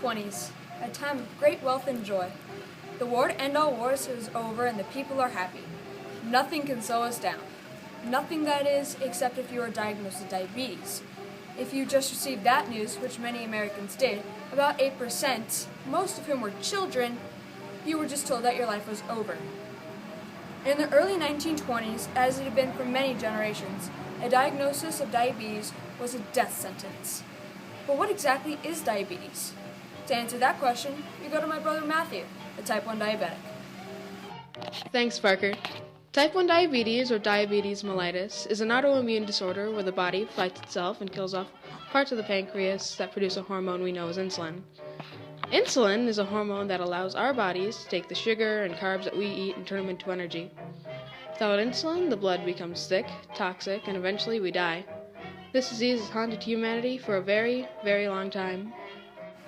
1920s, a time of great wealth and joy. The war to end all wars is over and the people are happy. Nothing can slow us down. Nothing, that is, except if you are diagnosed with diabetes. If you just received that news, which many Americans did, about 8%, most of whom were children, you were just told that your life was over. In the early 1920s, as it had been for many generations, a diagnosis of diabetes was a death sentence. But what exactly is diabetes? To answer that question, you go to my brother Matthew, a type 1 diabetic. Thanks, Parker. Type 1 diabetes, or diabetes mellitus, is an autoimmune disorder where the body fights itself and kills off parts of the pancreas that produce a hormone we know as insulin. Insulin is a hormone that allows our bodies to take the sugar and carbs that we eat and turn them into energy. Without insulin, the blood becomes thick, toxic, and eventually we die. This disease has haunted humanity for a very, very long time.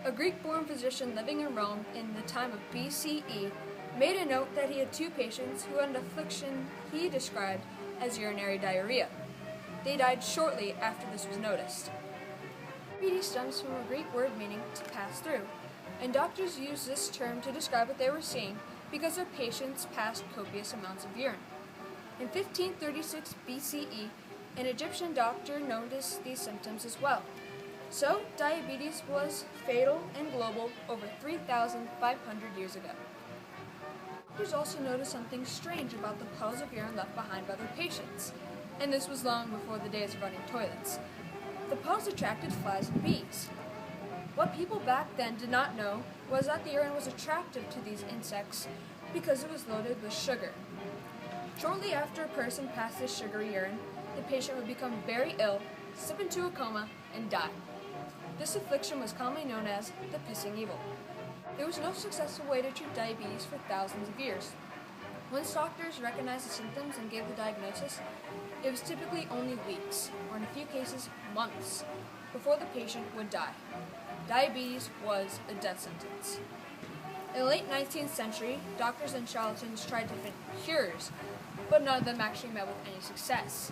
A Greek-born physician living in Rome in the time of BCE made a note that he had two patients who had an affliction he described as urinary diarrhea. They died shortly after this was noticed. Diabetes stems from a Greek word meaning to pass through, and doctors used this term to describe what they were seeing because their patients passed copious amounts of urine. In 1536 BCE, an Egyptian doctor noticed these symptoms as well. So, diabetes was fatal and global over 3,500 years ago. Doctors also noticed something strange about the puddles of urine left behind by their patients, and this was long before the days of running toilets. The puddles attracted flies and bees. What people back then did not know was that the urine was attractive to these insects because it was loaded with sugar. Shortly after a person passed this sugary urine, the patient would become very ill, slip into a coma, and die. This affliction was commonly known as the pissing evil. There was no successful way to treat diabetes for thousands of years. Once doctors recognized the symptoms and gave the diagnosis, it was typically only weeks, or in a few cases, months, before the patient would die. Diabetes was a death sentence. In the late 19th century, doctors and charlatans tried different cures, but none of them actually met with any success.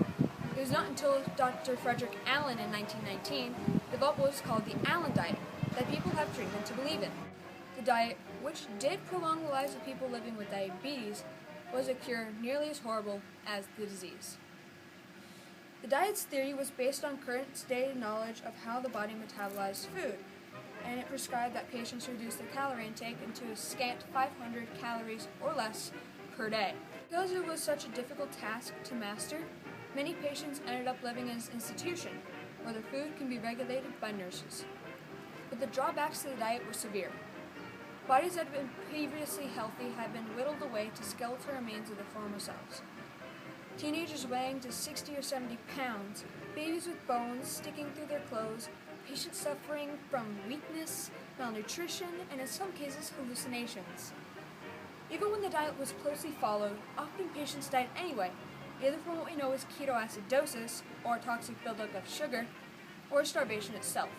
It was not until Dr. Fredrick Allen in 1919 developed what was called the Allen diet that people have treatment to believe in. The diet, which did prolong the lives of people living with diabetes, was a cure nearly as horrible as the disease. The diet's theory was based on current state knowledge of how the body metabolized food, and it prescribed that patients reduce their calorie intake into a scant 500 calories or less per day. Because it was such a difficult task to master, many patients ended up living in an institution where their food can be regulated by nurses. But the drawbacks to the diet were severe. Bodies that had been previously healthy had been whittled away to skeletal remains of their former selves. Teenagers weighing to 60 or 70 pounds, babies with bones sticking through their clothes, patients suffering from weakness, malnutrition, and in some cases hallucinations. Even when the diet was closely followed, often patients died anyway, either from what we know as ketoacidosis, or toxic buildup of sugar, or starvation itself.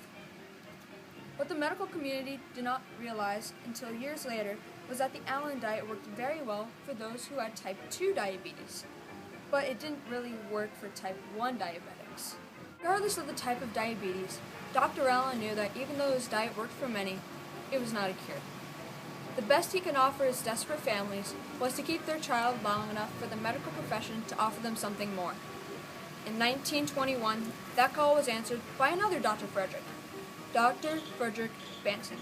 What the medical community did not realize until years later was that the Allen diet worked very well for those who had type 2 diabetes, but it didn't really work for type 1 diabetics. Regardless of the type of diabetes, Dr. Allen knew that even though his diet worked for many, it was not a cure. The best he could offer his desperate families was to keep their child long enough for the medical profession to offer them something more. In 1921, that call was answered by another Dr. Fredrick, Dr. Fredrick Banting.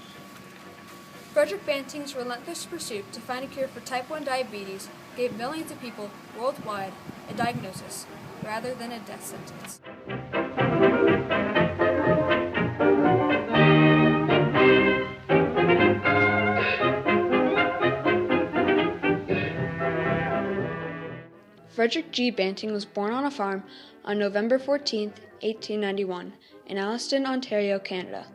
Fredrick Banting's relentless pursuit to find a cure for type 1 diabetes gave millions of people worldwide a diagnosis rather than a death sentence. Fredrick G. Banting was born on a farm on November 14, 1891, in Alliston, Ontario, Canada.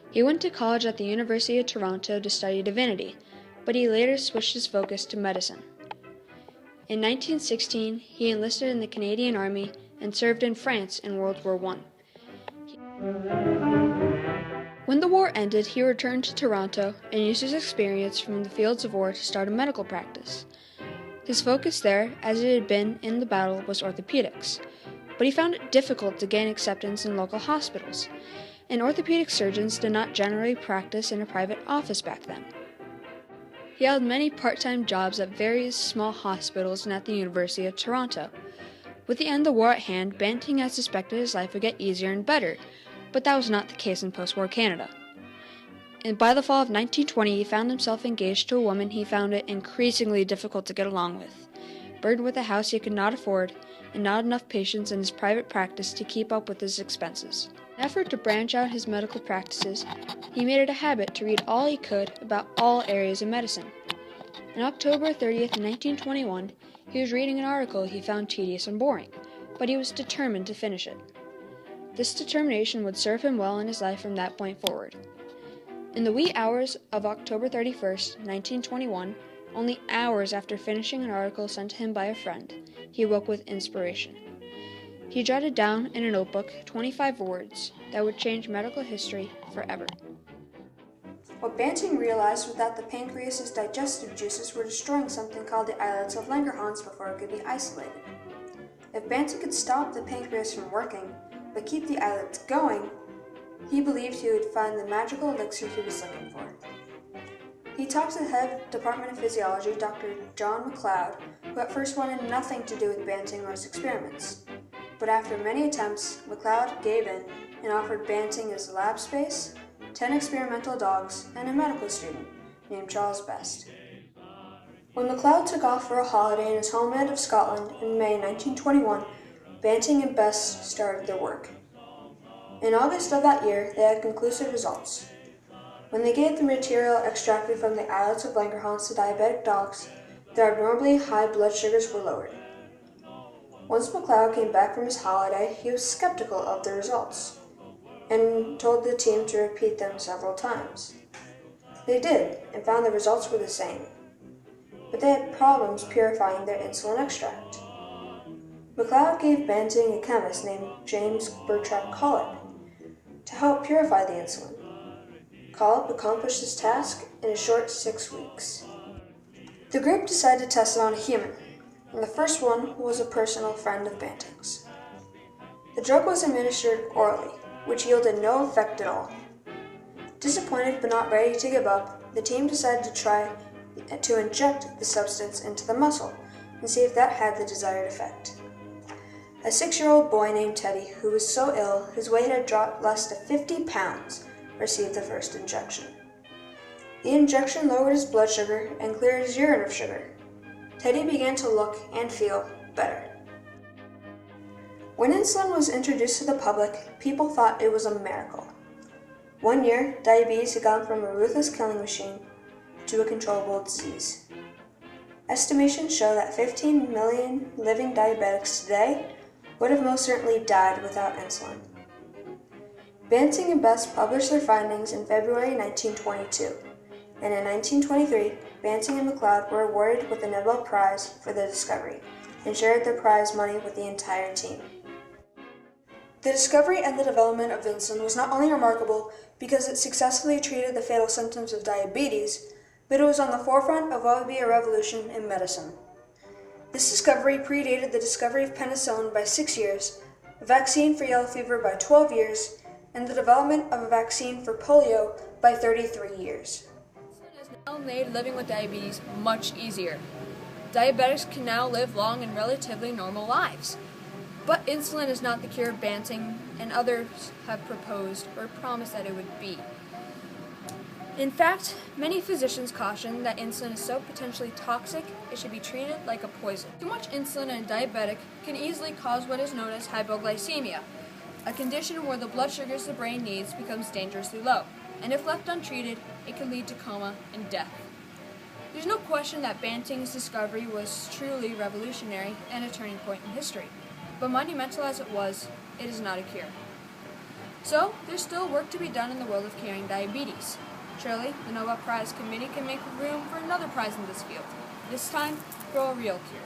He went to college at the University of Toronto to study divinity, but he later switched his focus to medicine. In 1916, he enlisted in the Canadian Army and served in France in World War I. When the war ended, he returned to Toronto and used his experience from the fields of war to start a medical practice. His focus there, as it had been in the battle, was orthopedics, but he found it difficult to gain acceptance in local hospitals, and orthopedic surgeons did not generally practice in a private office back then. He held many part-time jobs at various small hospitals and at the University of Toronto. With the end of the war at hand, Banting had suspected his life would get easier and better, but that was not the case in post-war Canada. And by the fall of 1920, he found himself engaged to a woman he found it increasingly difficult to get along with, burdened with a house he could not afford, and not enough patients in his private practice to keep up with his expenses. In an effort to branch out his medical practices, he made it a habit to read all he could about all areas of medicine. On October 30th, 1921, he was reading an article he found tedious and boring, but he was determined to finish it. This determination would serve him well in his life from that point forward. In the wee hours of October 31st, 1921, only hours after finishing an article sent to him by a friend, he awoke with inspiration. He jotted down in a notebook 25 words that would change medical history forever. What Banting realized was that the pancreas's digestive juices were destroying something called the islets of Langerhans before it could be isolated. If Banting could stop the pancreas from working, but keep the islets going, he believed he would find the magical elixir he was looking for. He talked to the head Department of Physiology, Dr. John McLeod, who at first wanted nothing to do with Banting or his experiments. But after many attempts, McLeod gave in and offered Banting his lab space, 10 experimental dogs, and a medical student named Charles Best. When McLeod took off for a holiday in his homeland of Scotland in May 1921, Banting and Best started their work. In August of that year, they had conclusive results. When they gave the material extracted from the islets of Langerhans to diabetic dogs, their abnormally high blood sugars were lowered. Once McLeod came back from his holiday, he was skeptical of the results and told the team to repeat them several times. They did, and found the results were the same, but they had problems purifying their insulin extract. McLeod gave Banting a chemist named James Bertrand Collett to help purify the insulin. Collett accomplished this task in a short 6 weeks. The group decided to test it on a human, and the first one was a personal friend of Banting's. The drug was administered orally, which yielded no effect at all. Disappointed but not ready to give up, the team decided to try to inject the substance into the muscle and see if that had the desired effect. A 6-year-old boy named Teddy, who was so ill his weight had dropped less than 50 pounds, received the first injection. The injection lowered his blood sugar and cleared his urine of sugar. Teddy began to look and feel better. When insulin was introduced to the public, people thought it was a miracle. One year, diabetes had gone from a ruthless killing machine to a controllable disease. Estimations show that 15 million living diabetics today would have most certainly died without insulin. Banting and Best published their findings in February 1922, and in 1923, Banting and McLeod were awarded with the Nobel Prize for their discovery and shared their prize money with the entire team. The discovery and the development of insulin was not only remarkable because it successfully treated the fatal symptoms of diabetes, but it was on the forefront of what would be a revolution in medicine. This discovery predated the discovery of penicillin by 6 years, a vaccine for yellow fever by 12 years, and the development of a vaccine for polio by 33 years. Insulin has now made living with diabetes much easier. Diabetics can now live long and relatively normal lives. But insulin is not the cure Banting and others have proposed or promised that it would be. In fact, many physicians caution that insulin is so potentially toxic it should be treated like a poison. Too much insulin in a diabetic can easily cause what is known as hypoglycemia, a condition where the blood sugars the brain needs becomes dangerously low, and if left untreated, it can lead to coma and death. There's no question that Banting's discovery was truly revolutionary and a turning point in history, but monumental as it was, it is not a cure. So, there's still work to be done in the world of curing diabetes. Surely, the Nobel Prize Committee can make room for another prize in this field, this time for a real cure.